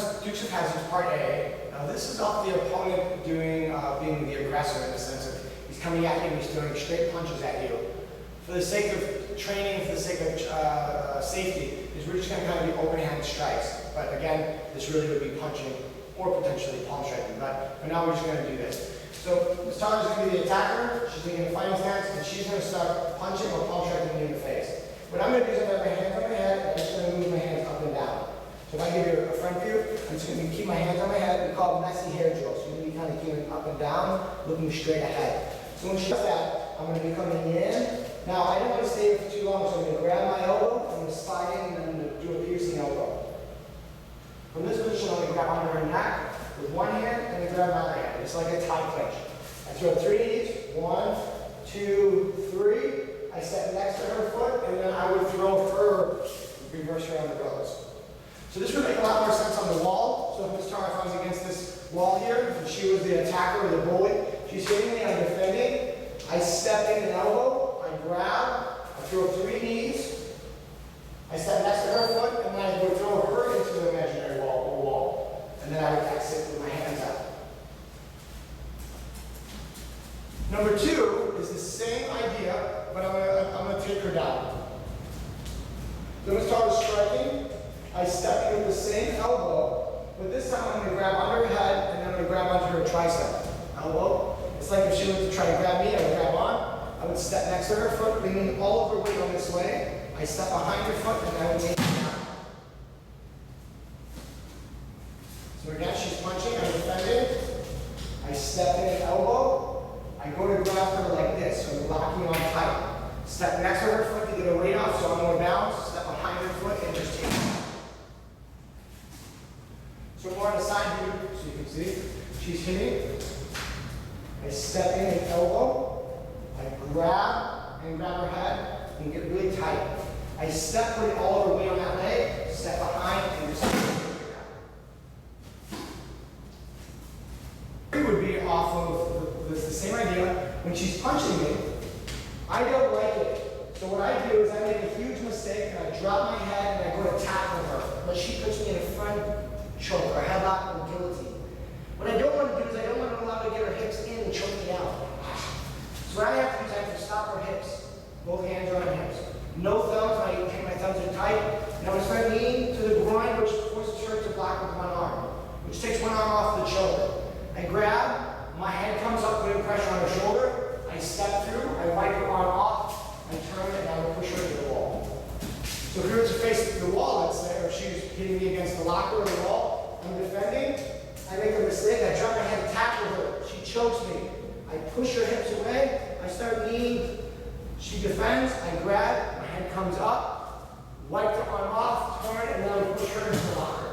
is Dukes of Hazzard Part A. Now this is off the opponent being the aggressor in the sense of he's coming at you and he's throwing straight punches at you. For the sake of training, for the sake of safety, is we're just going to kind of do open hand strikes. But again, this really would be punching or potentially palm striking. But for now, we're just going to do this. So Ms. Tara is going to be the attacker. She's going to get a fighting stance, and she's going to start punching or palm striking me in the face. What I'm going to do is I'm going to have my hands on my head, and I'm just going to move my hands up and down. So if I give you a front view, I'm just going to keep my hands on my head. We call it messy hair drill. So you're going to be kind of keeping up and down, looking straight ahead. So when she does that, I'm going to be coming in. Now, I don't want to stay here for too long, so I'm going to grab my elbow, I'm going to slide in, and I'm going to do a piercing elbow. From this position, I'm going to grab under her neck with one hand, and then grab my other hand. It's like a tie clinch. I throw 3 knees, 1, 2, 3. I step next to her foot, and then I would throw her, reverse her on the brothers. So this would make a lot more sense on the wall. So if Ms. Tara, if I was against this wall here, and she was the attacker or the bully, she's hitting me, I'm defending, I step in an elbow, I grab, I throw 3 knees, I step next to her foot, and then I would throw her into the imaginary wall. And then I would exit with my hands out. Number 2 is the same idea, but I'm going to take her down. So Ms. Tara is striking, I step in with the same elbow, but this time I'm going to grab under her head, and then I'm going to grab onto her tricep. Elbow. It's like if she was to try to grab me, I would grab on. I would step next to her foot, bringing all of her weight on this way. I step behind her foot, and I would take her down. So again, she's punching, I'm defending. I step in an elbow. I go to grab her like this, so I'm locking on tight. Step next to her foot to get her weight off, so I'm going to bounce. Step behind her foot, and just take her. So more on the side view, so you can see, she's hitting. I step in an elbow, I grab her head, and get really tight. I step, putting all of her weight on that leg, step behind, and just take her down. It would be off of the same idea. When she's punching me, I don't like it. So what I do is I make a huge mistake, and I drop my head, and I go to tackle her. But she puts me in a front choke, or headlock, or guillotine. What I don't want to do is I don't want to allow her to get her hips in and choke me out. So what I have to do is I have to stop her hips. Both hands are on her hips. No thumbs, my thumbs are tight. And I'm going to start kneeing to the groin, which forces her to block with one arm, which takes one arm off the shoulder. I grab, my hand comes up, putting pressure on her shoulder. I step through, I wipe her arm off, I turn, and I will push her to the wall. So if we were to face the wall, let's say, or she's hitting me against the locker or the wall, I'm defending. I make a mistake, I drop my head and tackle her. She chokes me. I push her hips away, I start kneeing. She defends, I grab, my head comes up, wipe the arm off, turn, and then I push her into the locker.